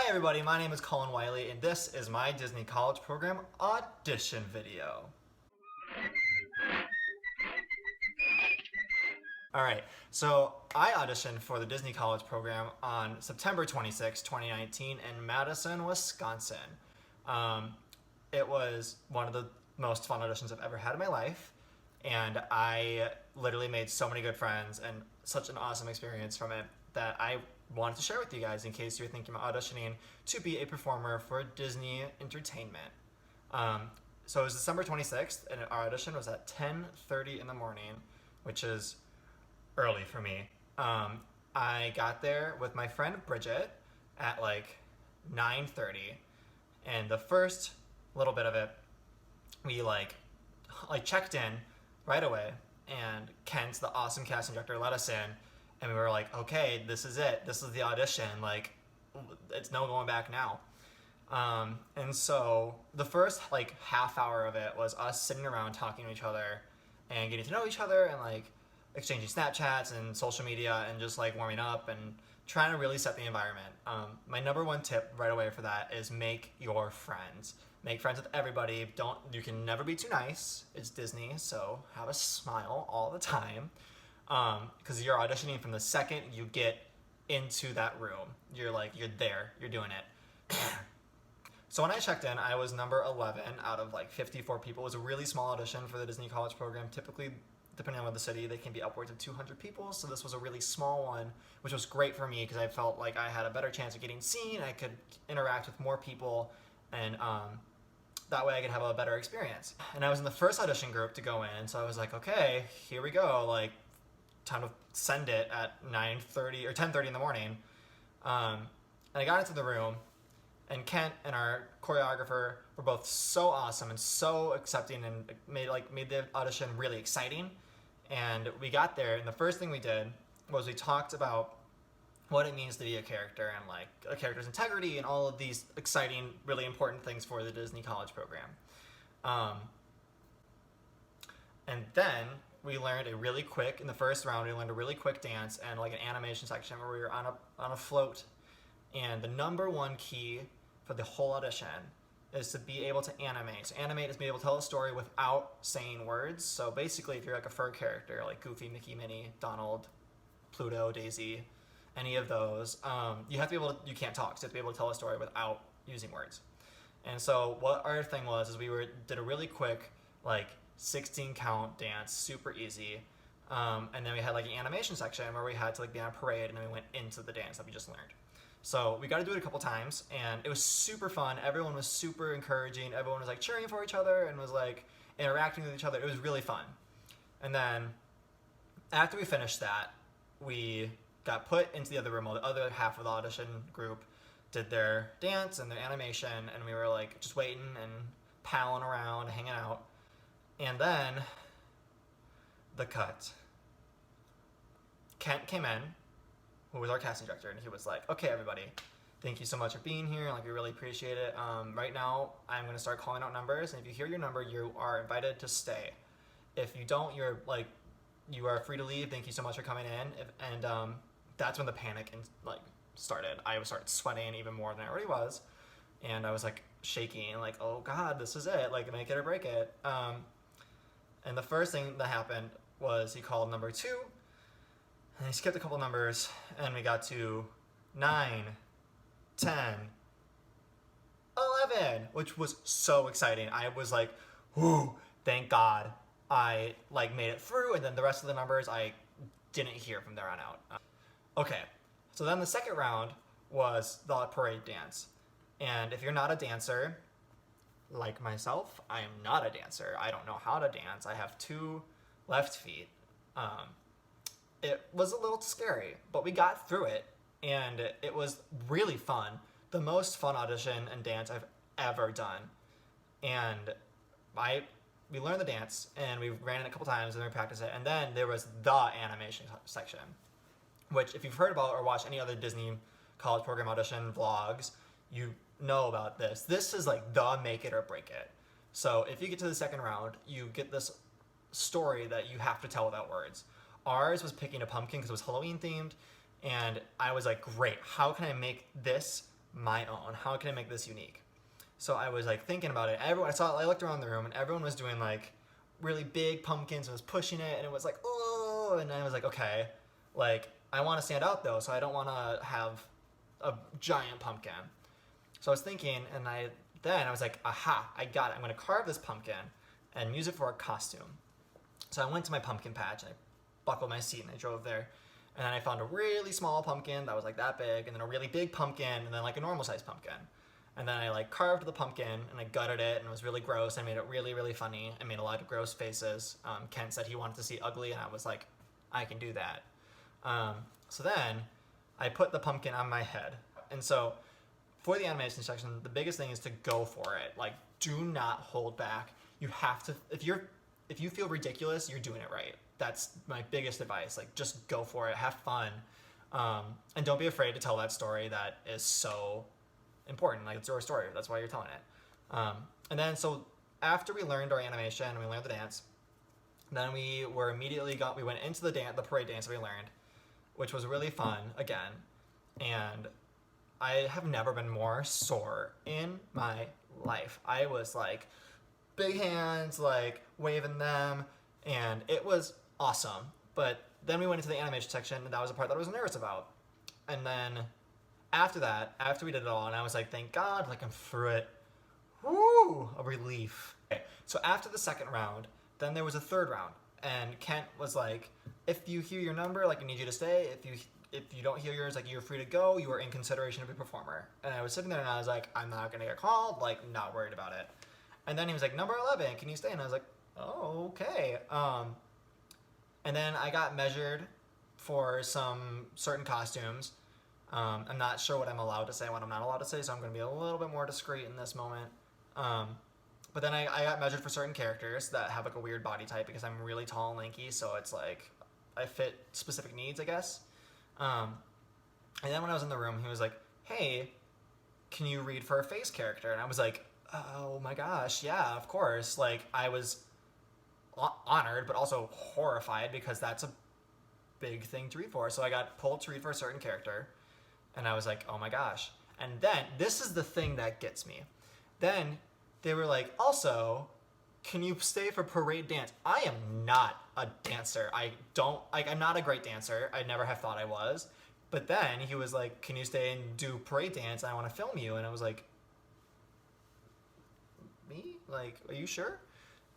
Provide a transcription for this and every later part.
Hi everybody, my name is Colin Wiley and this is my Disney College Program audition video. Alright, so I auditioned for the Disney College Program on September 26, 2019 in Madison, Wisconsin. It was one of the most fun auditions I've ever had in my life, and I literally made so many good friends and such an awesome experience from it that I wanted to share with you guys in case you're thinking about auditioning to be a performer for Disney Entertainment. So it was December 26th, and our audition was at 10:30 in the morning, which is early for me. I got there with my friend Bridget at like 9:30, and the first little bit of it, we like checked in right away, and Kent, the awesome casting director, let us in, and we were like, okay, this is it. This is the audition. Like, it's no going back now. And so the first like half hour of it was us sitting around talking to each other and getting to know each other and like exchanging Snapchats and social media and just like warming up and trying to really set the environment. My number one tip right away for that is make your friends. Make friends with everybody. You can never be too nice. It's Disney, so have a smile all the time. Because you're auditioning from the second you get into that room. You're there, you're doing it. So when I checked in, I was number 11 out of like 54 people. It was a really small audition for the Disney College Program. Typically, depending on the city, they can be upwards of 200 people. So this was a really small one, which was great for me because I felt like I had a better chance of getting seen. I could interact with more people, and that way I could have a better experience. And I was in the first audition group to go in, so I was like, okay, here we go. Like, time to send it at 9:30 or 10:30 in the morning. And I got into the room, and Kent and our choreographer were both so awesome and so accepting and made the audition really exciting. And we got there, and the first thing we did was we talked about what it means to be a character and like a character's integrity and all of these exciting, really important things for the Disney College Program. And then we learned in the first round, we learned a really quick dance and like an animation section where we were on a float. And the number one key for the whole audition is to be able to animate. So animate is being able to tell a story without saying words. So basically, if you're like a fur character, like Goofy, Mickey, Minnie, Donald, Pluto, Daisy, any of those, you can't talk, so you have to be able to tell a story without using words. And so what our thing was is we did a really quick, like 16 count dance, super easy. And then we had like an animation section where we had to like be on a parade, and then we went into the dance that we just learned. So we got to do it a couple times, and it was super fun. Everyone was super encouraging. Everyone was like cheering for each other and was like interacting with each other. It was really fun. And then after we finished that, we got put into the other room while the other half of the audition group did their dance and their animation, and we were like just waiting and palling around, hanging out. And then the cut. Kent came in, who was our casting director, and he was like, okay, everybody, thank you so much for being here. Like, we really appreciate it. Right now, I'm going to start calling out numbers, and if you hear your number, you are invited to stay. If you don't, you are free to leave. Thank you so much for coming in. That's when the panic started. I started sweating even more than I already was, and I was like shaking, like, oh God, this is it. Like, make it or break it. And the first thing that happened was he called number 2, and he skipped a couple numbers, and we got to 9, 10, 11, which was so exciting. I was like, whoo, thank God I made it through, and then the rest of the numbers I didn't hear from there on out. Okay, so then the second round was the parade dance. And if you're not a dancer, like myself, I am not a dancer. I don't know how to dance. I have 2 left feet. It was a little scary, but we got through it, and it was really fun. The most fun audition and dance I've ever done. And we learned the dance, and we ran it a couple times, and then we practiced it. And then there was the animation section, which if you've heard about or watched any other Disney College Program audition vlogs, you know about this. This is like the make it or break it. So if you get to the second round, you get this story that you have to tell without words. Ours was picking a pumpkin because it was Halloween themed, and I was like, great, how can I make this my own? How can I make this unique? So I was like thinking about it. I looked around the room and everyone was doing like really big pumpkins and was pushing it, and it was like, oh, and I was like, okay, like I want to stand out though, so I don't want to have a giant pumpkin. So I was thinking, and I was like, aha, I got it. I'm gonna carve this pumpkin and use it for a costume. So I went to my pumpkin patch and I buckled my seat and I drove there. And then I found a really small pumpkin that was like that big, and then a really big pumpkin, and then like a normal sized pumpkin. And then I like carved the pumpkin and I gutted it, and it was really gross. I made it really, really funny. I made a lot of gross faces. Kent said he wanted to see ugly, and I was like, I can do that. So then I put the pumpkin on my head. And so for the animation section, the biggest thing is to go for it. Like, do not hold back. You have to, if you feel ridiculous, you're doing it right. That's my biggest advice. Like, just go for it, have fun. And don't be afraid to tell that story that is so important. Like, it's your story. That's why you're telling it. And then, so after we learned our animation and we learned the dance, then we went into the parade dance that we learned, which was really fun again. And I have never been more sore in my life. I was like, big hands, like waving them, and it was awesome. But then we went into the animation section, and that was the part that I was nervous about. And then after that, after we did it all, and I was like, thank God, like I'm through it. Woo, a relief. Okay. So after the second round, then there was a third round, and Kent was like, if you hear your number, like I need you to stay. If you don't hear yours, like you're free to go. You are in consideration to be a performer. And I was sitting there and I was like, I'm not gonna get called, like not worried about it. And then he was like, number 11, can you stay? And I was like, oh, okay. And then I got measured for some certain costumes. I'm not sure what I'm allowed to say, what I'm not allowed to say, so I'm gonna be a little bit more discreet in this moment. But then I got measured for certain characters that have like a weird body type because I'm really tall and lanky, so it's like I fit specific needs, I guess. And then when I was in the room, he was like, hey, can you read for a face character? And I was like, oh my gosh, yeah, of course. Like, I was honored, but also horrified because that's a big thing to read for. So I got pulled to read for a certain character, and I was like, oh my gosh. And then, this is the thing that gets me. Then they were like, also, can you stay for parade dance? I am not a dancer. I'm not a great dancer. I never have thought I was. But then he was like, can you stay and do parade dance? I want to film you. And I was like, me? Like, are you sure?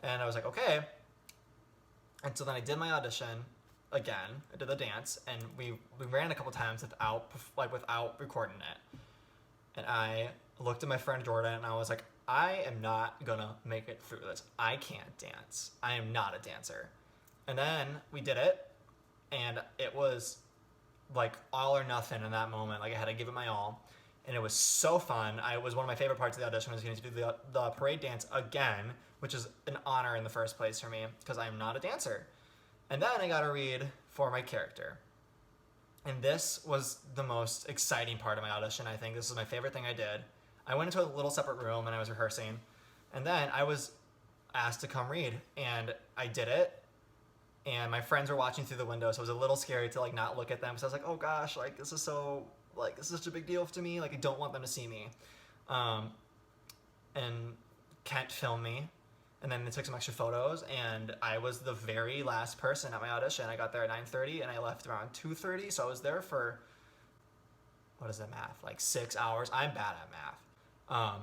And I was like, okay. And so then I did my audition again. I did the dance, and we ran a couple times without recording it. And I looked at my friend Jordan, and I was like, I am not gonna make it through this. I can't dance. I am not a dancer. And then we did it, and it was like all or nothing in that moment. Like I had to give it my all, and it was so fun. It was one of my favorite parts of the audition was getting to do the parade dance again, which is an honor in the first place for me because I am not a dancer. And then I got to read for my character. And this was the most exciting part of my audition, I think. This is my favorite thing I did. I went into a little separate room and I was rehearsing. And then I was asked to come read. And I did it. And my friends were watching through the window, so it was a little scary to like not look at them. So I was like, oh gosh, like this is such a big deal to me. Like I don't want them to see me. And Kent filmed me. And then they took some extra photos, and I was the very last person at my audition. I got there at 9:30, and I left around 2:30, so I was there for, what is that math? Like 6 hours. I'm bad at math.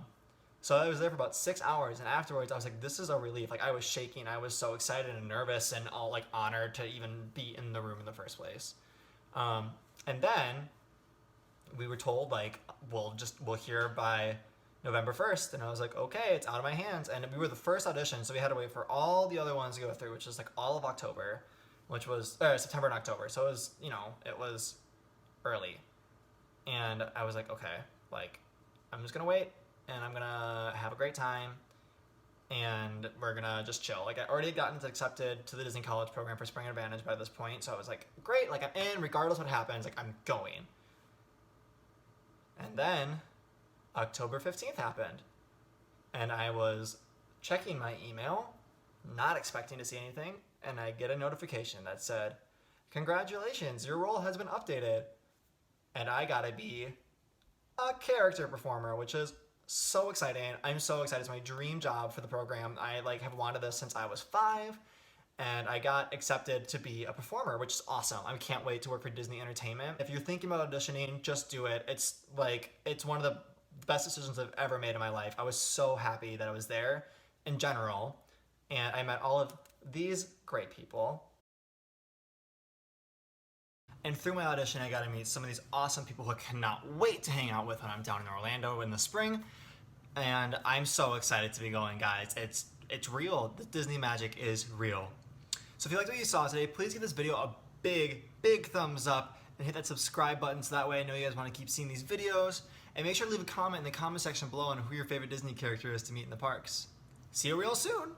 So I was there for about 6 hours, and afterwards I was like, this is a relief. Like I was shaking. I was so excited and nervous and all like honored to even be in the room in the first place. And then we were told like, we'll hear by November 1st, and I was like, okay, it's out of my hands. And we were the first audition, so we had to wait for all the other ones to go through, which is like all of October, which was September and October. So it was, it was early. And I was like, okay, like I'm just gonna wait, and I'm gonna have a great time, and we're gonna just chill. Like I already gotten accepted to the Disney College program for Spring Advantage by this point, so I was like, great, like I'm in, regardless what happens, like I'm going. And then October 15th happened, and I was checking my email, not expecting to see anything, and I get a notification that said, congratulations, your role has been updated. And I gotta be a character performer, which is so exciting. I'm so excited. It's my dream job for the program. I have wanted this since I was 5, and I got accepted to be a performer, which is awesome. I can't wait to work for Disney Entertainment. If you're thinking about auditioning, just do it. It's one of the best decisions I've ever made in my life. I was so happy that I was there in general, and I met all of these great people. And through my audition, I got to meet some of these awesome people who I cannot wait to hang out with when I'm down in Orlando in the spring. And I'm so excited to be going, guys. It's real. The Disney magic is real. So if you liked what you saw today, please give this video a big, big thumbs up and hit that subscribe button so that way I know you guys want to keep seeing these videos. And make sure to leave a comment in the comment section below on who your favorite Disney character is to meet in the parks. See you real soon!